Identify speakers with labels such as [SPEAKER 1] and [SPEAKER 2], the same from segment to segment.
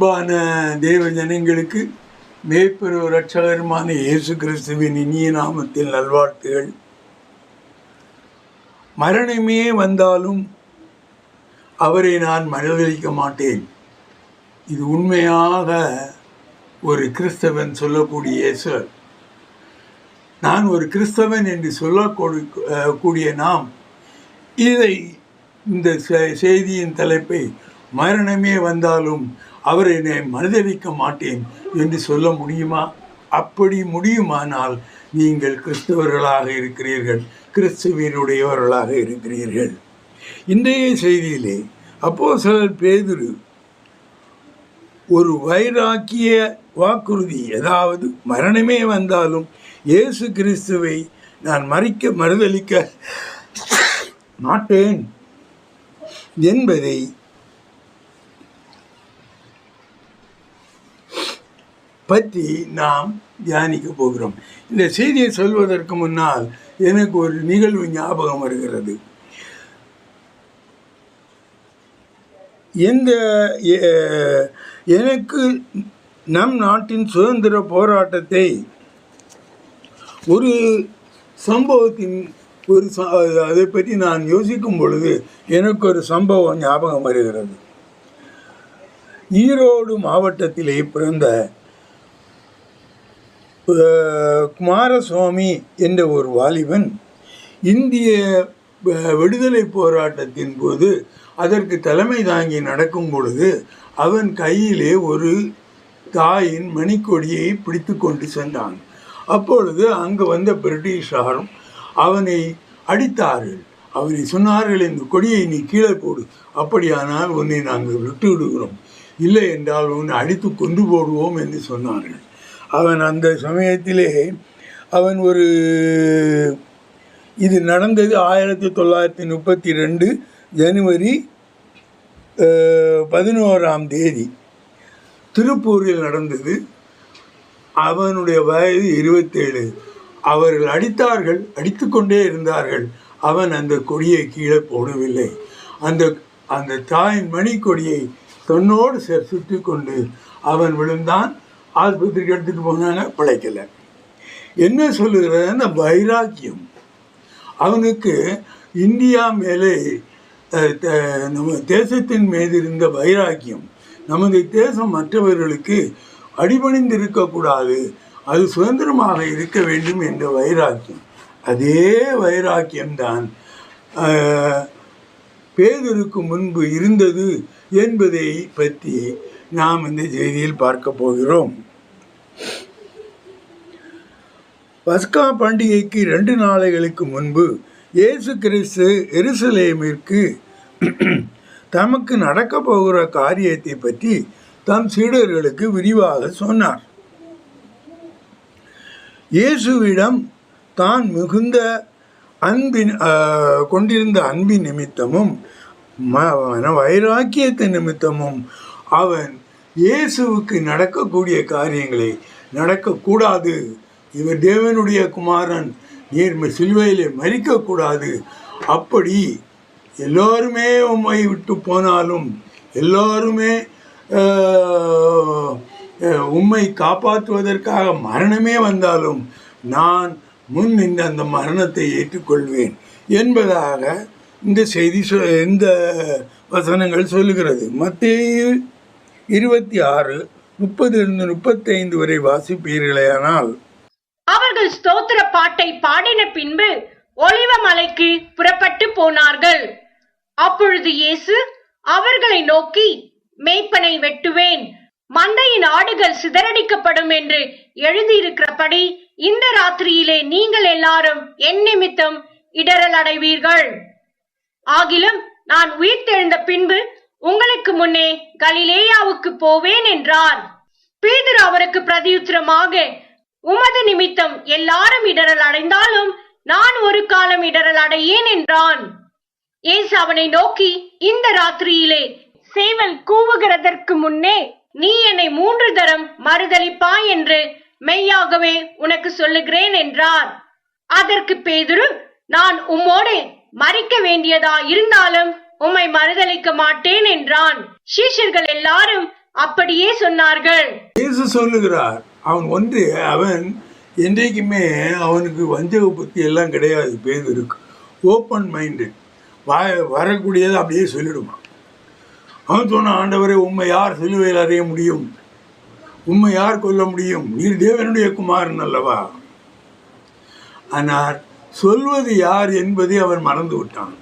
[SPEAKER 1] அன்பான தேவ ஜனங்களுக்கு மேய்ப்பெரு இரட்சகருமான இயேசு கிறிஸ்துவின் இனிய நாமத்தில் நல்வாழ்த்துகள். மரணமே வந்தாலும் அவரை நான் மறுதலிக்க மாட்டேன். இது உண்மையாக ஒரு கிறிஸ்தவன் சொல்லக்கூடிய சொல். நான் ஒரு கிறிஸ்தவன் என்று சொல்லக்கூடிய நாம் இந்த செய்தியின் தலைப்பை மரணமே வந்தாலும் அவரை நான் மறுதலிக்க மாட்டேன் என்று சொல்ல முடியுமா? அப்படி முடியுமானால் நீங்கள் கிறிஸ்தவர்களாக இருக்கிறீர்கள், கிறிஸ்துவினுடையவர்களாக இருக்கிறீர்கள். இன்றைய செய்தியிலே அப்போஸ்தலர் பேதுரு ஒரு வைராக்கிய வாக்குறுதி, அதாவது மரணமே வந்தாலும் இயேசு கிறிஸ்துவை நான் மறுதலிக்க மாட்டேன் என்பதை பற்றி நாம் தியானிக்க போகிறோம். இந்த செய்தியை சொல்வதற்கு முன்னால் எனக்கு ஒரு நிகழ்வு ஞாபகம் வருகிறது. எனக்கு நம் நாட்டின் சுதந்திர போராட்டத்தை ஒரு சம்பவத்தின் அதை பற்றி நான் யோசிக்கும் பொழுது எனக்கு ஒரு சம்பவம் ஞாபகம் வருகிறது. ஈரோடு மாவட்டத்திலே பிறந்த குமாரசுவாமி என்ற ஒரு வாலிபன் இந்திய விடுதலை போராட்டத்தின் போது அதற்கு தலைமை தாங்கி நடக்கும் பொழுது அவன் கையிலே ஒரு தாயின் மணிக்கொடியை பிடித்து கொண்டு சென்றான். அப்பொழுது அங்கு வந்த பிரிட்டிஷாரும் அவனை அடித்தார்கள். அவனை சொன்னார்கள், இந்த கொடியை நீ கீழே போடு, அப்படியானால் உன்னை நாங்கள் விட்டு விடுகிறோம், இல்லை என்றால் உன்னை அடித்து கொண்டு போடுவோம் என்று சொன்னார்கள். அவன் அந்த சமயத்திலே இது நடந்தது 1932 ஜனவரி 11 திருப்பூரில் நடந்தது. அவனுடைய வயது 27. அவர்கள் அடித்தார்கள், அடித்து கொண்டே இருந்தார்கள். அவன் அந்த கொடியை கீழே போடவில்லை. அந்த தாயின் மணி கொடியை தன்னோடு சுற்றி கொண்டு அவன் விழுந்தான். ஆஸ்பத்திரிக்கு எடுத்துகிட்டு போனாங்க, பிழைக்கலை. என்ன சொல்லுகிறது? அந்த வைராக்கியம் அவனுக்கு இந்தியா மேலே, நம்ம தேசத்தின் மீது இருந்த வைராக்கியம். நமது தேசம் மற்றவர்களுக்கு அடிபணிந்து இருக்கக்கூடாது, அது சுதந்திரமாக இருக்க வேண்டும் என்ற வைராக்கியம். அதே வைராக்கியம்தான் பேதுருக்கு முன்பு இருந்தது என்பதை பற்றி நாம் இந்த செய்தியில் பார்க்க போகிறோம். பஸ்கா பண்டிகைக்கு 2 நாளைகளுக்கு முன்பு இயேசு கிறிஸ்து எருசலேமிற்கு தமக்கு நடக்க போகிற காரியத்தை பற்றி தம் சீடர்களுக்கு விரிவாக சொன்னார். இயேசுவிடம் தான் மிகுந்த கொண்டிருந்த அன்பின் நிமித்தமும் வைராக்கியத்தின் நிமித்தமும் அவன் இயேசுவுக்கு நடக்கக்கூடிய காரியங்களை நடக்கக்கூடாது, இவர் தேவனுடைய குமாரன், நீர் சிலுவையிலே மரிக்கக்கூடாது, அப்படி எல்லோருமே உம்மை விட்டு போனாலும், எல்லோருமே உம்மை காப்பாற்றுவதற்காக மரணமே வந்தாலும் நான் முன் நின்று அந்த மரணத்தை ஏற்றுக்கொள்வேன் என்பதாக இந்த வசனங்கள் சொல்லுகிறது. மத்தேயு 26:30-35 வரை வாசிப்பீர்களேயானால்,
[SPEAKER 2] அவர்கள் ஸ்தோத்திர பாட்டை பாடின பின்பு ஒலிவ மலைக்கு புறப்பட்டு போனார்கள். அப்பொழுது இயேசு அவர்களை நோக்கி, மேய்ப்பனை வெட்டுவேன், மந்தையின் ஆடுகள் சிதறடிக்கப்படும் என்று எழுதியிருக்கிறபடி இந்த ராத்திரியிலே நீங்கள் எல்லாரும் என் நிமித்தம் இடறல் அடைவீர்கள். ஆகிலும் நான் உயிர்த்தெழுந்த பின்பு உங்களுக்கு முன்னே கலிலேயாவுக்கு போவேன் என்றார். பேதுரு அவருக்கு பிரதியுத்தரமாக, உமது நிமித்தம் எல்லாரும் இடறல் அடைந்தாலும் நான் ஒரு காலம் இடறல் அடையேன் என்றான். இயேசு அவனை நோக்கி, இந்த ராத்திரியிலே சேவல் கூவுகிறதற்கு முன்னே நீ என்னை 3 தரம் மறுதலிப்பாய் என்று மெய்யாகவே உனக்கு சொல்லுகிறேன் என்றார். அதற்கு பேதுரு, நான் உம்மோடு மரிக்க வேண்டியதா இருந்தாலும் உம்மை மறுதலிக்க மாட்டேன் என்றான். சீஷர்கள் எல்லாரும் அப்படியே சொன்னார்கள்.
[SPEAKER 1] இயேசு சொல்லுகிறார், அவன் என்றைக்குமே அவனுக்கு வஞ்சக புத்தி எல்லாம் கிடையாது. பேதுருக்கு ஓப்பன் மைண்டு, வரக்கூடியதை அப்படியே சொல்லிடுவான். அவன் சொன்ன, ஆண்டவரே, உம்மை யார் சிலுவையில் அறைய முடியும்? உம்மை யார் கொல்ல முடியும்? நீர் தேவனுடைய குமாரன் அல்லவா? ஆனால் சொல்வது யார் என்பதை அவன் மறந்து விட்டான்.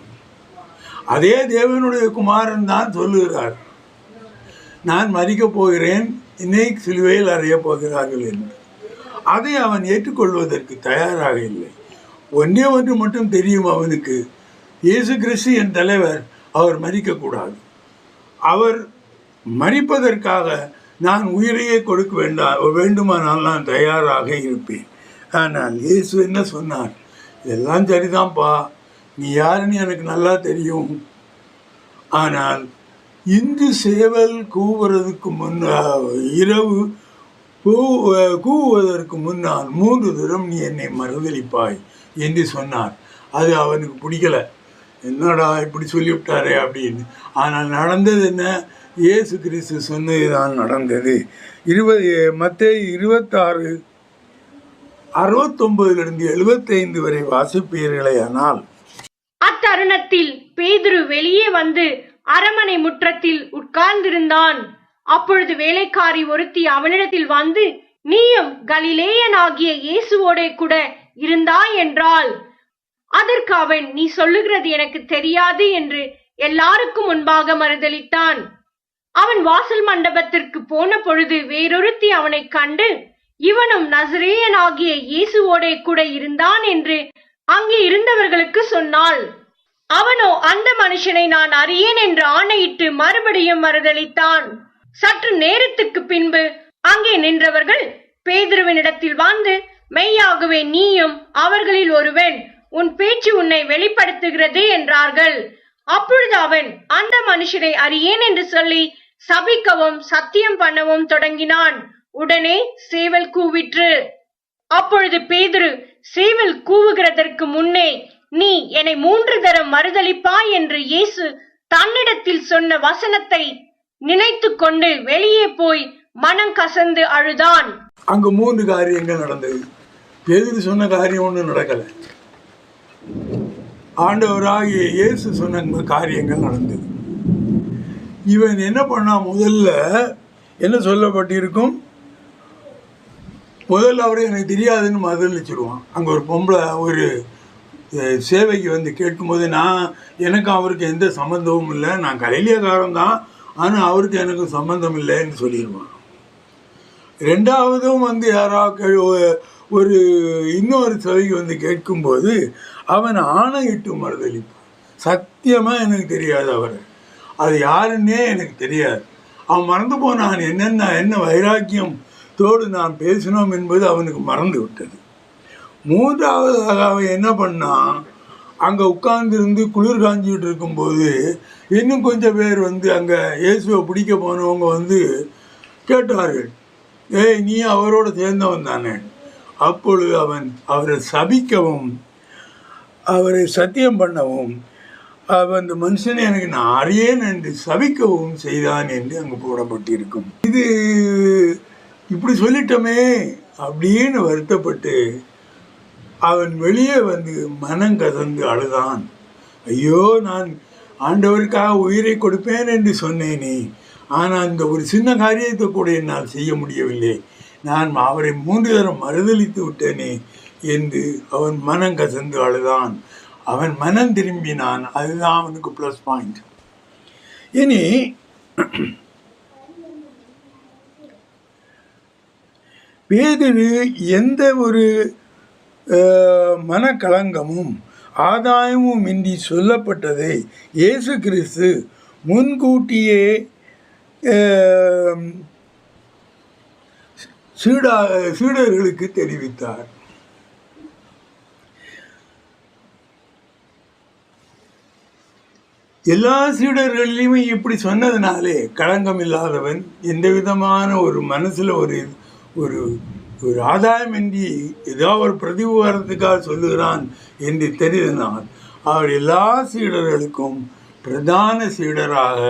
[SPEAKER 1] அதே தேவனுடைய குமாரன் தான் சொல்லுகிறார், நான் மரிக்கப் போகிறேன், என்னை சிலுவையில் அறையப் போகிறார்கள் என்று. அதை அவன் ஏற்றுக்கொள்வதற்கு தயாராக இல்லை. ஒன்றே ஒன்று மட்டும் தெரியும் அவனுக்கு, இயேசு கிறிஸ்து என் தலைவர், அவர் மரிக்கக்கூடாது. அவர் மரிப்பதற்காக நான் உயிரையே கொடுக்க வேண்டுமானால் நான் தயாராக இருப்பேன். ஆனால் இயேசு என்ன சொன்னார்? எல்லாம் சரிதான்ப்பா, நீ யாருன்னு எனக்கு நல்லா தெரியும். ஆனால் இந்து சேவல் கூவுறதுக்கு இரவு கூவுவதற்கு முன்னால் 3 தரம் நீ என்னை மறுதலிப்பாய் என்று சொன்னார். அது அவனுக்கு பிடிக்கல. என்னடா இப்படி சொல்லிவிட்டாரே அப்படின்னு. ஆனால் நடந்தது என்ன? இயேசு கிறிஸ்து சொன்னதுதான் நடந்தது. மத்தேயு 26 69 75 வரை வாசிப்பீர்களே. ஆனால்
[SPEAKER 2] அத்தருணத்தில் பேதுரு வெளியே வந்து அரமனை முற்றத்தில் உட்கார்ந்திருந்தான். அப்பொழுது வேலைக்காரி ஒருத்தி அவனிடத்தில் வந்து, நீயும் கலிலேயனாகிய இயேசுவோடே கூட இருந்தாய் என்றாள். அதற்கு அவன், நீ சொல்லுகிறது எனக்கு தெரியாது என்று எல்லாருக்கும் முன்பாக மறுதலித்தான். அவன் வாசல் மண்டபத்திற்கு போன பொழுது வேறொருத்தி அவனை கண்டு, இவனும் நசரேயனாகிய இயேசுவோடே கூட இருந்தான் என்று அங்கே இருந்தவர்களுக்கு சொன்னாள். அவனோ அந்த மனுஷனை நான் அறியேன் என்று ஆணையிட்டு மறுபடியும் மறுதலித்தான். சற்று நேரத்துக்கு பின்பு அங்கே நின்றவர்கள் பேதுருவினிடத்தில் வந்து, மெய்யாகவே நீயும் அவர்களில் ஒருவன், உன் பேச்சு உன்னை வெளிப்படுத்துகிறது என்றார்கள். அப்பொழுது அவன் அந்த மனுஷனை அறியேன் என்று சொல்லி சபிக்கவும் சத்தியம் பண்ணவும் தொடங்கினான். உடனே சேவல் கூவிற்று. அப்பொழுது பேதுரு சேவல் கூவுகிறதற்கு முன்னே, நீ என்னை 3 தரம் மறுதலிப்பாய் என்று இயேசு தன்னிடத்தில் சொன்ன வசனத்தை நினைத்து கொண்டு வெளியே போய் மனம் கசந்து அழுதான்.
[SPEAKER 1] அங்கு 3 காரியங்கள் நடந்தது. பேதுரு சொன்ன காரியம் ஒன்றும் நடக்கல. ஆண்டவராகிய இயேசு சொன்ன காரியங்கள் நடந்தது. இவன் என்ன பண்ணா? முதல்ல என்ன சொல்லப்பட்டிருக்கும்? முதல்ல அவரை எனக்கு தெரியாதுன்னு மறுதலிச்சிடுவான். அங்கே ஒரு பொம்பளை ஒரு சேவைக்கு வந்து கேட்கும்போது, எனக்கு அவருக்கு எந்த சம்மந்தமும் இல்லை, நான் கலிலேயக்காரன் தான், ஆனால் அவருக்கு எனக்கு சம்மந்தம் இல்லைன்னு சொல்லிடுவான். ரெண்டாவதும் வந்து யாராவது இன்னொரு சேவைக்கு வந்து கேட்கும்போது அவன் ஆணையிட்டு மறுதலிப்பான். சத்தியமாக எனக்கு தெரியாது, அவரை அது யாருன்னே எனக்கு தெரியாது, அவன் மறந்து போனான். என்ன வைராக்கியம் தோடு நான் பேசினோம் என்பது அவனுக்கு மறந்து விட்டது. மூன்றாவதாக அவன் என்ன பண்ணான்? அங்கே உட்கார்ந்துருந்து குளிர் காஞ்சிக்கிட்டு இருக்கும்போது இன்னும் கொஞ்சம் பேர் வந்து அங்கே இயேசுவை பிடிக்க போனவங்க வந்து கேட்டார்கள், ஏய், நீ அவரோட சேர்ந்தவன் தானே? அப்பொழுது அவன் அவரை சபிக்கவும் அவரை சத்தியம் பண்ணவும், அந்த மனுஷனை எனக்கு நான் அறியேன் என்று சபிக்கவும் செய்தான் என்று அங்கே போடப்பட்டிருக்கும். இது இப்படி சொல்லிட்டோமே அப்படின்னு வருத்தப்பட்டு அவன் வெளியே வந்து மனம் கசந்து அழுதான். ஐயோ, நான் ஆண்டவருக்காக உயிரை கொடுப்பேன் என்று சொன்னேனே, ஆனால் இந்த ஒரு சின்ன காரியத்தை கூட என்னால் செய்ய முடியவில்லை, நான் அவரை 3 தரம் மறுதலித்து விட்டேனே என்று அவன் மனம் கசந்து அழுதான். அவன் மனம் திரும்பினான். அதுதான் அவனுக்கு ப்ளஸ் பாயிண்ட். இனி பேதுரு எந்த ஒரு மனக்கலங்கமும் ஆதாயமும் இன்றி சொல்லப்பட்டதை இயேசு கிறிஸ்து முன்கூட்டியே சீடர்களுக்கு தெரிவித்தார். எல்லா சீடர்களிலுமே இப்படி சொன்னதுனாலே களங்கம் இல்லாதவன், எந்த விதமான ஒரு மனசில் ஒரு ஒரு ஒரு ஆதாயமின்றி ஏதோ ஒரு பிரதிபகாரத்துக்காக சொல்லுகிறான் என்று தெரிந்தனால் அவர் எல்லா சீடர்களுக்கும் பிரதான சீடராக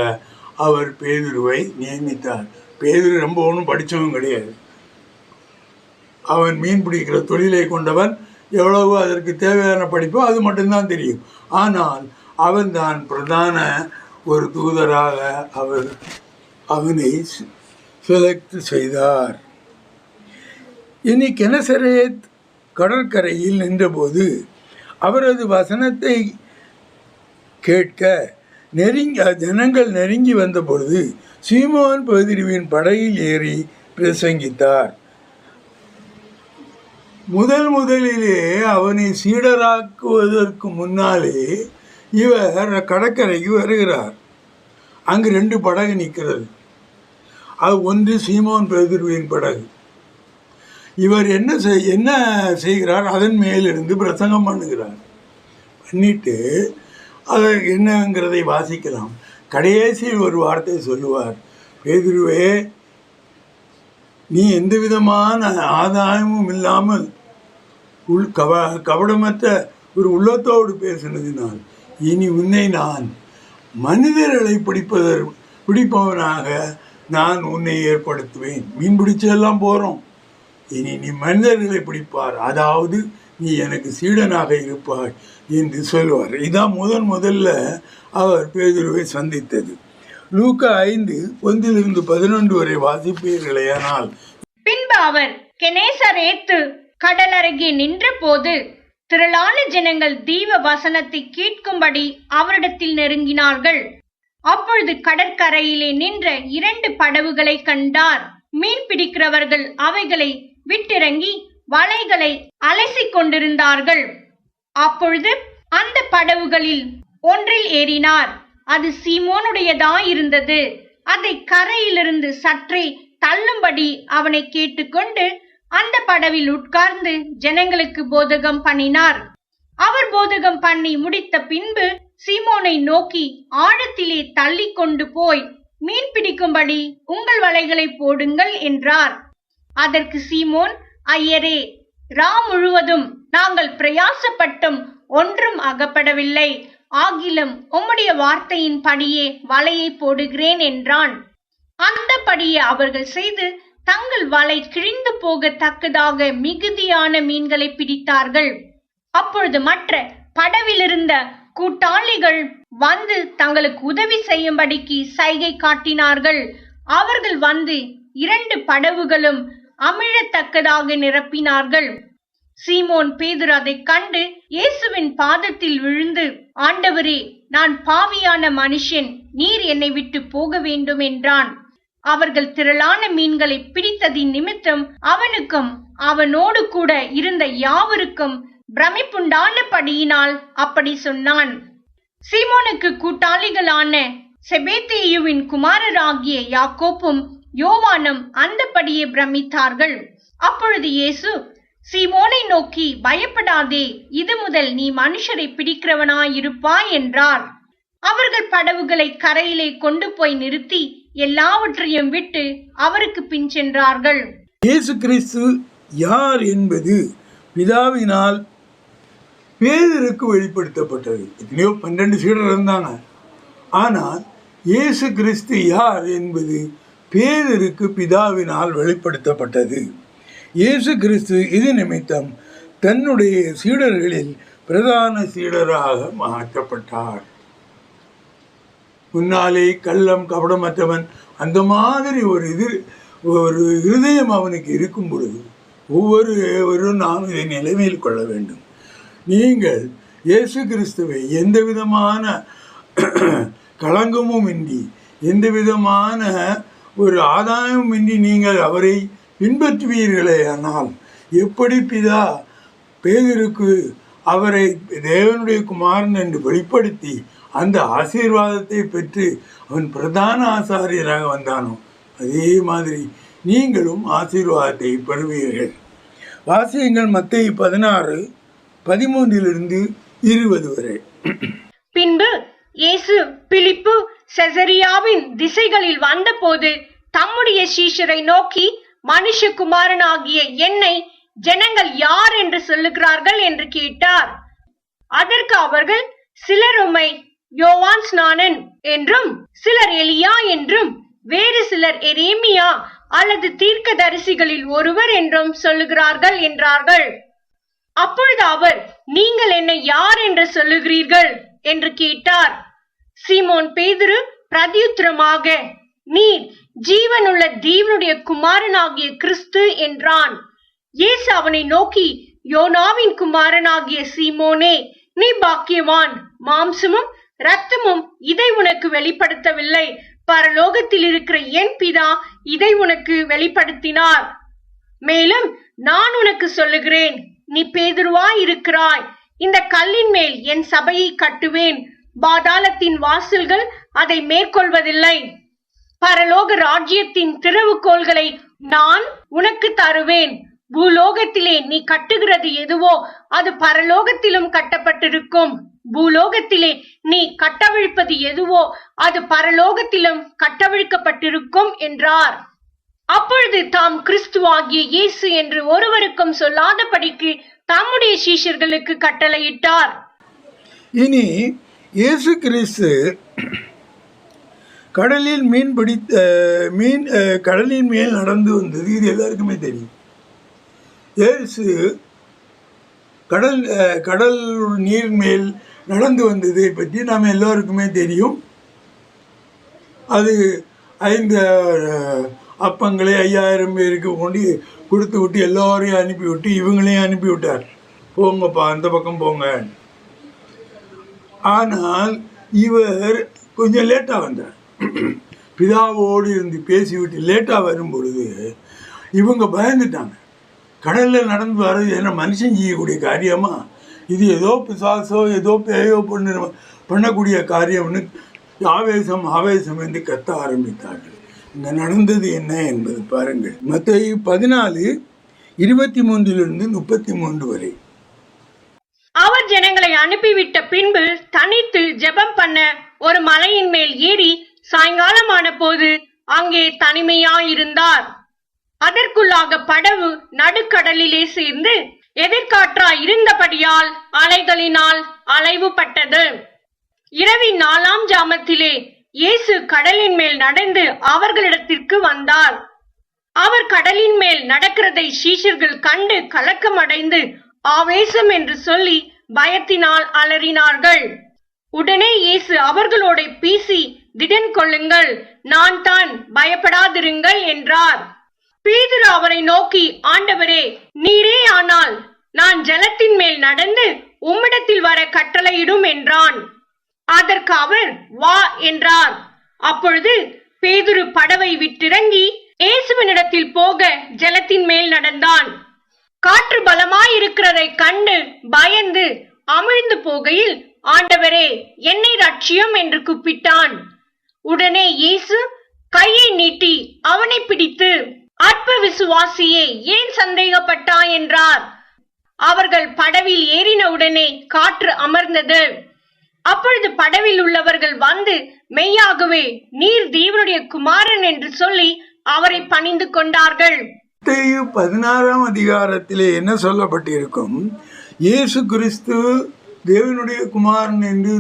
[SPEAKER 1] அவர் பேதுருவை நியமித்தார். பேதுரு ரொம்ப ஒன்றும் படித்தவன் கிடையாது. அவன் மீன் பிடிக்கிற தொழிலை கொண்டவன். எவ்வளவோ அதற்கு தேவையான படிப்போ அது மட்டும்தான் தெரியும். ஆனால் அவன் தான் பிரதான ஒரு தூதராக அவனை செலக்ட் செய்தார். இனி கெனசரேத் கடற்கரையில் நின்றபோது அவரது வசனத்தை கேட்க ஜனங்கள் நெருங்கி வந்தபொழுது சீமோன் பேதுருவின் படகில் ஏறி பிரசங்கித்தார். முதலிலே அவனை சீடராக்குவதற்கு முன்னாலே இவர் கடற்கரைக்கு வருகிறார். அங்கு 2 படகு நிற்கிறது. அது ஒன்று சீமோன் பேதுருவின் படகு. இவர் என்ன செய்கிறார்? அதன் மேலிருந்து பிரசங்கம் பண்ணுகிறார். பண்ணிட்டு அதை என்னங்கிறதை வாசிக்கலாம். கடைசியில் ஒரு வார்த்தை சொல்லுவார், பேதுருவே, நீ எந்த விதமான ஆதாயமும் இல்லாமல் கபடமற்ற ஒரு உள்ளத்தோடு பேசினதினால் இனி உன்னை நான் மனிதர்களை பிடிப்பவனாக நான் உன்னை ஏற்படுத்துவேன். மீன் பிடிச்செல்லாம் போகிறோம், இனி நீ மனிதர்களை பிடிப்பார், அதாவது நீ எனக்கு சீடனாக இருப்பாய் என்று சொல்லுவார். இதான் முதல்ல அவர் பேதுருவை சந்தித்தது. லூக்கா 5:1-11 வரை வாசிப்பீர்களேயானால்,
[SPEAKER 2] பின்பு அவர் கெனேசரேத்து கடல் அருகே நின்ற போது திரளான ஜனங்கள் தீவ வசனத்தை கேட்கும்படி அவரிடத்தில் நெருங்கினார்கள். அப்பொழுது கடற்கரையிலே நின்ற 2 படகுகளை கண்டார். மீன் பிடிக்கிறவர்கள் அவைகளை விட்டிறங்கி வலைகளை அலசிக் கொண்டிருந்தார்கள். அப்பொழுது அந்த படகுகளில் ஒன்றில் ஏறினார். அது சீமோனுடையதாயிருந்தது. அதை கரையிலிருந்து சற்றே தள்ளும்படி அவனை கேட்டுக்கொண்டு அந்த படவில் உட்கார்ந்து ஜனங்களுக்கு போதகம் பண்ணினார். அவர் போதகம் பண்ணி முடித்த பின்பு சீமோனை நோக்கி, ஆழத்திலே தள்ளி கொண்டு போய் மீன் பிடிக்கும்படி உங்கள் வலைகளை போடுங்கள் என்றார். அதற்கு சீமோன், ஐயரே, ரா முழுவதும் நாங்கள் பிரயாசப்பட்டும் ஒன்றும் அகப்படவில்லை. ஆகிலும் உம்முடைய வார்த்தையின் படியே வலையை போடுகிறேன் என்றான். அந்த படியே அவர்கள் செய்து தங்கள் வலை கிழிந்து போகத்தக்கதாக மிகுதியான மீன்களை பிடித்தார்கள். அப்பொழுது மற்ற படவிலிருந்த கூட்டாளிகள் வந்து தங்களுக்கு உதவி செய்யும்படிக்கு சைகை காட்டினார்கள். அவர்கள் வந்து 2 படவுகளும் அமிழத்தக்கதாக நிரப்பினார்கள். சீமோன் பேதுரு அதைக் கண்டு இயேசுவின் பாதத்தில் விழுந்து, ஆண்டவரே, நான் பாவியான மனுஷன், நீர் என்னை விட்டு போக வேண்டும் என்றான். அவர்கள் திரளான மீன்களை பிடித்ததின் நிமித்தம் அவனுக்கும் அவனோடு கூட இருந்த யாவருக்கும் பிரமிப்புண்டானபடியினால் அப்படி சொன்னான். சீமோனுக்கு கூட்டாளிகளான செபெதேயுவின் குமாரராகிய யாக்கோப்பும் யோவானும் அந்தபடியே பிரமித்தார்கள். அப்பொழுது இயேசு சீமோனை நோக்கி, பயப்படாதே, இது முதல் நீ மனுஷரை பிடிக்கிறவனாயிருப்பாய் என்றார். அவர்கள் படவுகளை கரையிலே கொண்டு போய் நிறுத்தி எல்லாவற்றையும் விட்டு அவருக்கு பின் சென்றார்கள்.
[SPEAKER 1] இயேசு கிறிஸ்து யார் என்பது பிதாவினால் பேதுருக்கு வெளிப்படுத்தப்பட்டது. எத்தனையோ 12 சீடர் இருந்தாங்க. ஆனால் இயேசு கிறிஸ்து யார் என்பது பேதுருக்கு பிதாவினால் வெளிப்படுத்தப்பட்டது. இயேசு கிறிஸ்து இது நிமித்தம் தன்னுடைய சீடர்களில் பிரதான சீடராக மாற்றப்பட்டார். முன்னாலே கள்ளம் கபடமற்றவன் அந்த மாதிரி ஒரு இருதயம் அவனுக்கு இருக்கும் பொழுது ஒவ்வொருவரும் நாம் இதை நிலைமையில் கொள்ள வேண்டும். நீங்கள் இயேசு கிறிஸ்துவை எந்த விதமான களங்கமும் இன்றி, எந்த விதமான ஒரு ஆதாயமும் இன்றி நீங்கள் அவரை பின்பற்றுவீர்களே, ஆனால் எப்படி பிதா பேதுருக்கு அவரை தேவனுடைய குமாரன் என்று வெளிப்படுத்தி அந்த ஆசீர்வாதத்தை பெற்று அவன் பிரதான ஆசாரியராக வந்தானோ, அதே மாதிரி நீங்களும் ஆசீர்வாதத்தை பெறுவீர்கள். வாசியங்கள் மத்தேயு 16:13-20 வரை.
[SPEAKER 2] பின்பு இயேசு பிலிப்பு செசரியாவின் திசைகளில் வந்தபோது தம்முடைய சீஷரை நோக்கி, மனுஷகுமாரனாகிய என்னை ஜனங்கள் யார் என்று சொல்லுகிறார்கள் என்று கேட்டார். அதற்கு அவர்கள், சிலர் உம்மை யோவான் ஸ்நானன் என்றும், சிலர் எலியா என்றும், வேறு சிலர் எரேமியா அல்லது தீர்க்கதரிசிகளில் ஒருவர் என்றும் சொல்லுகிறார்கள் என்றார்கள். அப்பொழுது அவர், நீங்கள் என்னை யார் என்று சொல்லுகிறீர்கள் என்று கேட்டார். சீமோன் பேதுரு பிரதியுத்தரமாக, நீர் ஜீவனுள்ள தேவனுடைய குமாரனாகிய கிறிஸ்து என்றான். இயேசு அவனை நோக்கி, யோனாவின் குமாரனாகிய சீமோனே, நீ பாக்கியவான். மாம்சமும் இரத்தமும் இதை உனக்கு வெளிப்படுத்தவில்லை, பரலோகத்தில் இருக்கிற என் பிதா இதை உனக்கு வெளிப்படுத்தினார். மேலும் நான் உனக்கு சொல்லுகிறேன், நீ பேதுருவாய் இருக்கிறாய். இந்த கல்லின் மேல் என் சபையை கட்டுவேன், பாதாளத்தின் வாசல்கள் அதை மேற்கொள்வதில்லை. பரலோக ராஜ்யத்தின் திறவுகோல்களை நான் உனக்கு தருவேன். பூலோகத்திலே நீ கட்டுகிறது எதுவோ அது பரலோகத்திலும் கட்டப்பட்டிருக்கும், பூலோகத்திலே நீ கட்டவிழ்ப்பது எதுவோ அது பரலோகத்திலும் கட்டவிழ்க்கப்பட்டிருக்கும் என்றார். அப்பொழுது தாம் கிறிஸ்துவாகிய இயேசு என்று ஒருவருக்கும் சொல்லாதபடிக்கு தம்முடைய சீஷர்களுக்கு கட்டளையிட்டார்.
[SPEAKER 1] இனி இயேசு கிறிஸ்து கடலில் கடலின் மேல் நடந்து வந்தது இது எல்லாருக்குமே தெரியும். இயேசு கடல் நீர் மேல் நடந்து வந்ததை பற்றி நாம் எல்லோருக்குமே தெரியும். அது 5 அப்பங்களை 5000 பேருக்கு கொண்டு கொடுத்து விட்டு எல்லோரையும் அனுப்பிவிட்டு இவங்களையும் அனுப்பிவிட்டார், போங்கப்பா அந்த பக்கம் போங்க. ஆனால் இவர் கொஞ்சம் லேட்டாக வந்தார். பிதாவோடு இருந்து பேசிவிட்டு லேட்டாக வரும் பொழுது இவங்க பயந்துட்டாங்க. கடலில் நடந்து வர்றது என்ன மனுஷன் செய்யக்கூடிய காரியமா, இது ஏதோ பிசாசோ ஏதோ பேயோ பண்ணக்கூடிய காரியம்னு ஆவேசம் என்று கத்த ஆரம்பித்தார்கள். இங்க நடந்தது என்ன என்பது பாருங்கள். மத்தேயு 14:23-33 வரை.
[SPEAKER 2] அவர் ஜனங்களை அனுப்பிவிட்ட பின்பு தனித்து ஜெபம் பண்ண ஒரு மலையின் மேல் ஏறி சாயங்காலமான போது அங்கே தனிமையாயிருந்தார். அதற்குள்ளாக படவு நடுக்கடலிலே சேர்ந்து எதிர்காற்றாய் இருந்தபடியால் அலைகளினால் அலைவுபட்டது. இரவின் 4ஆம் ஜாமத்திலே இயேசு கடலின் மேல் நடந்து அவர்களிடத்திற்கு வந்தார். அவர் கடலின் மேல் நடக்கிறதை சீஷர்கள் கண்டு கலக்கமடைந்து ஆவேசம் என்று சொல்லி பயத்தினால் அலறினார்கள். உடனே இயேசு அவர்களோட பேசி, திடன் கொள்ளுங்கள், நான் தான், பயப்படாதிருங்கள் என்றார். பேதுரு அவரை நோக்கி, ஆண்டவரே, நீரே ஆனால் நான் ஜலத்தின் மேல் நடந்து உம்மிடத்தில் வர கட்டளையிடும் என்றான். அதற்கு அவர், வா என்றார். அப்பொழுது பேதுரு படவை விட்டிறங்கி இயேசுவினிடத்தில் போக ஜலத்தின் மேல் நடந்தான். காற்று பலமாயிருக்கிறதை கண்டு பயந்து அமிழ்ந்து போகையில், ஆண்டவரே, என்னை ரட்சியும் என்று கூப்பிட்டான். உடனே இயேசு கையை நீட்டி அவனை பிடித்து, அற்ப விசுவாசியே, ஏன் சந்தேகப்பட்டாய் என்றார். அவர்கள் படவில் ஏறின உடனே காற்று அமர்ந்தது. அப்பொழுது படவில் உள்ளவர்கள் வந்து, மெய்யாகவே நீர் தேவனுடைய குமாரன் என்று சொல்லி அவரை பணிந்து கொண்டார்கள்.
[SPEAKER 1] 16ஆம் அதிகாரத்திலே என்ன சொல்லப்பட்டிருக்கும், இயேசு கிறிஸ்து தேவனுடைய குமாரன் என்று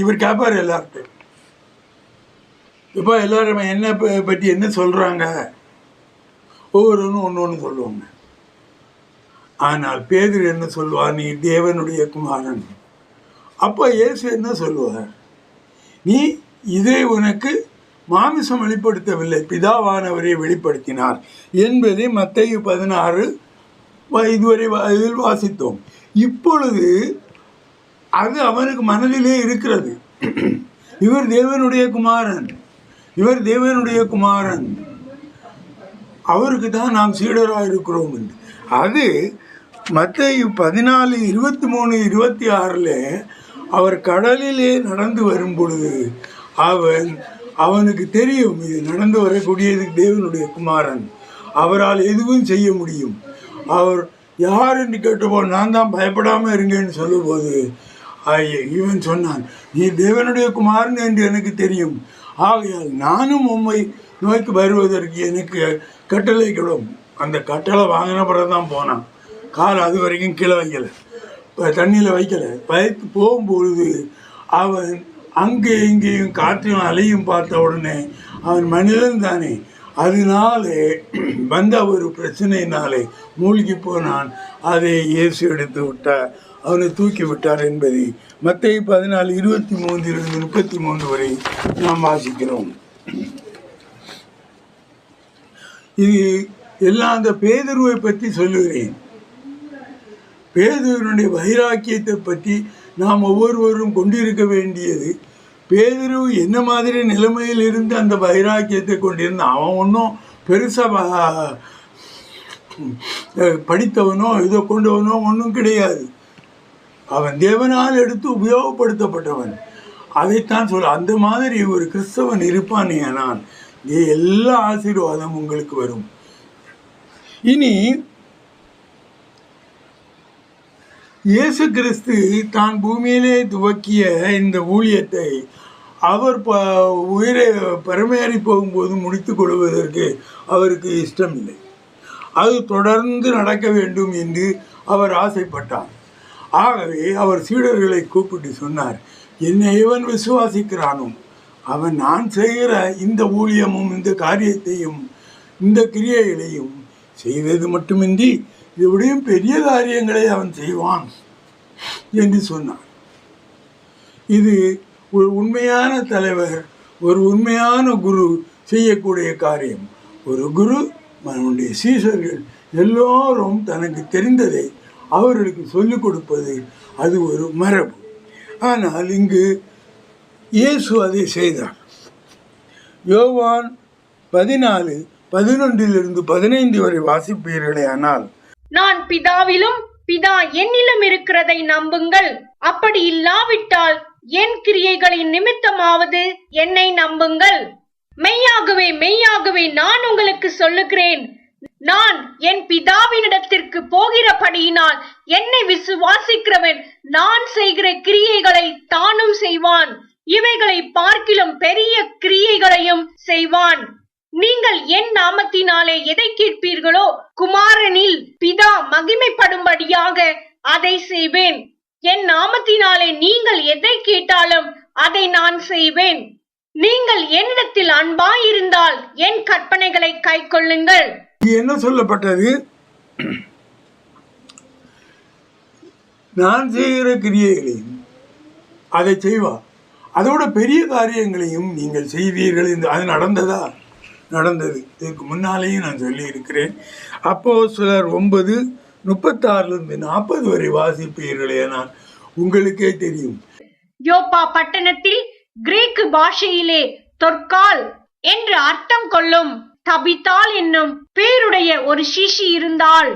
[SPEAKER 1] இவர் கேட்பார் எல்லார்ட்டும். இப்போ எல்லாரும் என்ன பற்றி என்ன சொல்றாங்க, ஒவ்வொருவரும் ஒன்று சொல்லுவாங்க. ஆனால் பேதுரு என்ன சொல்லுவார், நீ தேவனுடைய குமாரன். அப்போ இயேசு என்ன சொல்லுவார், நீ இதை உனக்கு மாமிசம் வெளிப்படுத்தவில்லை, பிதாவானவரை வெளிப்படுத்தினார் என்பதை மத்தேயு 16 இதுவரை இதில் வாசித்தோம். இப்பொழுது அது அவனுக்கு மனதிலே இருக்கிறது. இவர் தேவனுடைய குமாரன், இவர் தேவனுடைய குமாரன், அவருக்கு தான் நாம் சீடராக இருக்கிறோம் என்று. அது மத்தேயு 14:23-26 அவர் கடலிலே நடந்து வரும் பொழுது அவனுக்கு தெரியும், இது நடந்து வரக்கூடியது தேவனுடைய குமாரன், அவரால் எதுவும் செய்ய முடியும். அவர் யார் என்று கேட்டபோது, நான் தான், பயப்படாமல் இருங்கன்னு சொல்லும்போது இவன் சொன்னான், நீ தேவனுடைய குமாரன் என்று எனக்கு தெரியும், ஆகையால் நானும் உம்மை நோக்கி வருவதற்கு எனக்கு கட்டளை கிடும். அந்த கட்டளை வாங்கின பிறகு தான் போனான். கால் அது வரைக்கும் கீழே வைக்கலை, தண்ணியில் வைக்கலை. பயத்து போகும்பொழுது அவன் அங்கே இங்கேயும் காற்றும் அலையும் பார்த்த உடனே அவன் மனிதன் தானே, அதனாலே வந்த ஒரு பிரச்சனையினாலே மூழ்கி போனான். அதை இயேசு எடுத்து விட்டார், அவனை தூக்கி விட்டார் என்பதை மத்தேயு 14:23-33 வரை நாம் வாசிக்கிறோம். இது எல்லாம் அந்த பேதுருவை பற்றி சொல்லுகிறேன். பேதுருனுடைய வைராக்கியத்தை பற்றி நாம் ஒவ்வொருவரும் கொண்டிருக்க வேண்டியது. பேதுரு என்ன மாதிரி நிலைமையில் இருந்து அந்த வைராக்கியத்தை கொண்டிருந்தான். அவன் ஒன்றும் பெருசாக படித்தவனோ இதை கொண்டவனோ ஒன்றும் கிடையாது. அவன் தேவனால் எடுத்து உபயோகப்படுத்தப்பட்டவன். அதைத்தான் சொல்ல, அந்த மாதிரி ஒரு கிறிஸ்தவன் இருப்பானே ஆனால் எல்லா ஆசீர்வாதம் உங்களுக்கு வரும். இனி இயேசு கிறிஸ்து தான் பூமியிலே துவக்கிய இந்த ஊழியத்தை அவர் உயிரை பரமேறி போகும்போது முடித்து கொள்வதற்கு அவருக்கு இஷ்டமில்லை. அது தொடர்ந்து நடக்க வேண்டும் என்று அவர் ஆசைப்பட்டார். ஆகவே அவர் சீடர்களை கூப்பிட்டு சொன்னார், என்னை எவன் விசுவாசிக்கிறானோ அவன் நான் செய்கிற இந்த ஊழியமும் இந்த காரியத்தையும் இந்த கிரியைகளையும் செய்வது மட்டுமின்றி இதைவிடையும் பெரிய காரியங்களை அவன் செய்வான் என்று சொன்னார். இது ஒரு உண்மையான தலைவர், ஒரு உண்மையான குரு செய்யக்கூடிய காரியம். ஒரு குரு அவனுடைய சீஷர்கள் எல்லோரும் தனக்கு தெரிந்ததை அவர்களுக்கு சொல்லிக் கொடுப்பது அது ஒரு மரபு. ஆனால் இங்கு இயேசு அதை செய்தார். யோவான் 14:11-15 வரை வாசிப்பீர்களே ஆனால்,
[SPEAKER 2] நான் பிதாவிலும் பிதா என்னிலும் இருக்கிறதை நம்புங்கள். அப்படி இல்லாவிட்டால் என் கிரியைகளின் நிமித்தமாவது என்னை நம்புங்கள். மெய்யாகவே மெய்யாகவே நான் உங்களுக்கு சொல்லுகிறேன், நான் என் பிதாவினிடத்திற்கு போகிறபடியினால் என்னை விசுவாசிக்கிறவன் நான் செய்கிற கிரியைகளை தானும் செய்வான், இவைகளை பார்க்கிலும் பெரிய கிரியைகளையும் செய்வான். நீங்கள் என் நாமத்தினாலே எதை கேட்பீர்களோ குமாரனில் பிதா மகிமைப்படும்படியாக அதை செய்வேன். என் நாமத்தினாலே நீங்கள் எதை கேட்டாலும் அதை நான் செய்வேன். நீங்கள் என்னிடத்தில் அன்பாயிருந்தால் என் கற்பனைகளை கைக்கொள்ளுங்கள்.
[SPEAKER 1] என்ன சொல்லப்பட்டது? நான் செய்கிற கிரியைகளையும் அதை செய்வார், அதோட பெரிய காரியங்களையும் நீங்கள் செய்வீர்கள். அது நடந்ததா? நடந்தது. இதுக்கு முன்னாலேயும் நான் சொல்லி இருக்கிறேன். அப்போஸ்தலர் 9:36-40 வரை வாசிப்பீர்களே ஆனால் உங்களுக்கே தெரியும்.
[SPEAKER 2] யோப்பா பட்டணத்தில் கிரேக்கு பாஷையிலே தொற்கால் என்று அர்த்தம் கொள்ளும் தபித்தாள் என்னும் பேருடைய ஒரு சிஷி இருந்தாள்.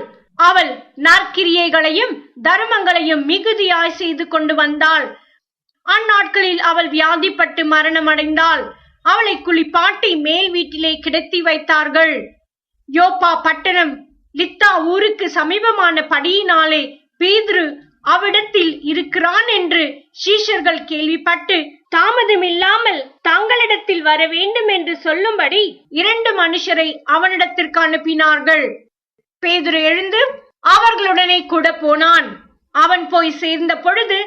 [SPEAKER 2] அவள் நற்கிரியைகளையும் தர்மங்களையும் மிகுதியாய் செய்து கொண்டு வந்தாள். அந்நாட்களில் அவள் வியாதிப்பட்டு மரணமடைந்தாள். அவளை குளிப்பாட்டி மேல் வீட்டிலே கிடத்தி வைத்தார்கள். யோப்பா பட்டணம் லித்தா ஊருக்கு சமீபமான படியினாலே பேதுரு அவ்விடத்தில் இருக்கிறான் என்று சீஷர்கள் கேள்விப்பட்டு தாமதமில்லாமல் தங்களிடத்தில் வர வேண்டும் என்று சொல்லும்படி 2 மனுஷரை அவனிடத்திற்கு அனுப்பினார்கள். பேதுரு எழுந்து அவர்களுடனே கூட போனான். அவன் போய் சேர்ந்த பொழுது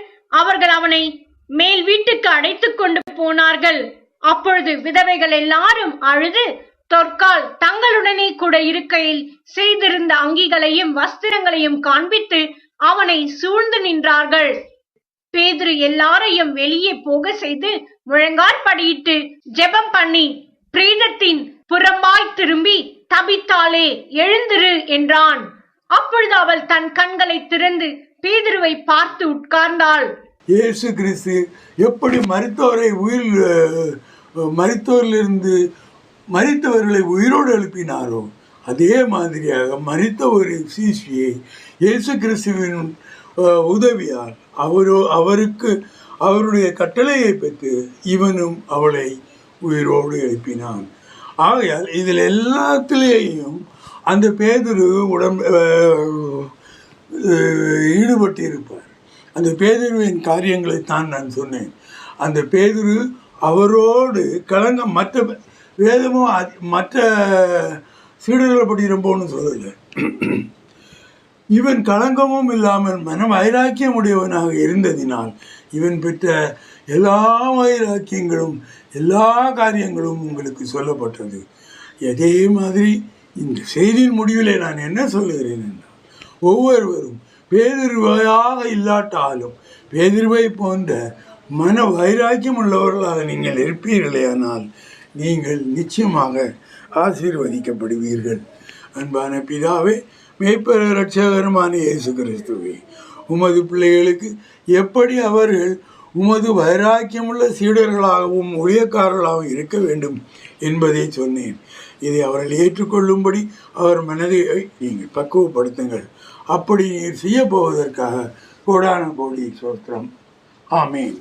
[SPEAKER 2] அவர்கள் அவனை மேல் வீட்டுக்கு அழைத்துக் கொண்டு போனார்கள். அப்பொழுது விதவைகள் எல்லாரும் அழுது தொற்கால் தங்களுடனே கூட இருக்கையில் செய்திருந்த அங்கிகளையும் வஸ்திரங்களையும் காண்பித்து அவனை சூழ்ந்து நின்றார்கள். பேதுரு எல்லாரையும் வெளியே போக செய்து முழங்காற்படியிட்டு ஜெபம் பண்ணி பிரேதத்தின் புறம்பாய் திரும்பி தபித்தாளே எழுந்திரு என்றான். அப்பொழுது அவள் தன் கண்களை திறந்து பேதுருவை பார்த்து உட்கார்ந்தாள்.
[SPEAKER 1] இயேசு கிறிஸ்து எப்படி மரித்தோரிலிருந்து மரித்தவர்களை உயிரோடு எழுப்பினாரோ அதே மாதிரியாக மரித்த ஒரு சீஷியை இயேசு கிறிஸ்துவின் உதவியால் அவருக்கு அவருடைய கட்டளையை பெற்று இவனும் அவளை உயிரோடு எழுப்பினான். ஆகையால் இதில் எல்லாத்திலேயும் அந்த பேதுரு ஈடுபட்டு இருப்பார். அந்த பேதுருவின் காரியங்களைத்தான் நான் சொன்னேன். அந்த பேதுரு அவரோடு கலங்கம், மற்ற வேதமும் மற்ற சீடர்களை பற்றி ரொம்பன்னு சொல்லலை. இவன் களங்கமும் இல்லாமல் மன வைராக்கியம் உடையவனாக இருந்ததினால் இவன் பெற்ற எல்லா வைராக்கியங்களும் எல்லா காரியங்களும் உங்களுக்கு சொல்லப்பட்டது. அதே மாதிரி இந்த செய்தியின் முடிவிலே நான் என்ன சொல்லுகிறேன் என்றால், ஒவ்வொருவரும் பேதிருவையாக இல்லாட்டாலும் பேதிருவை போன்ற மன வைராக்கியம் உள்ளவர்களாக நீங்கள் இருப்பீர்களேயானால் நீங்கள் நிச்சயமாக ஆசீர்வதிக்கப்படுவீர்கள். அன்பான பிதாவே, மேய்ப்பர் இரட்சகருமான இயேசு கிறிஸ்துவே, உமது பிள்ளைகளுக்கு எப்படி அவர்கள் உமது வைராக்கியமுள்ள சீடர்களாகவும் ஊழியக்காரர்களாகவும் இருக்க வேண்டும் என்பதை சொன்னேன். இதை அவர்கள் ஏற்றுக்கொள்ளும்படி அவர் மனதை நீங்கள் பக்குவப்படுத்துங்கள். அப்படி நீர் செய்ய போவதற்காக கோடான கோடி ஸ்தோத்திரம். ஆமென்.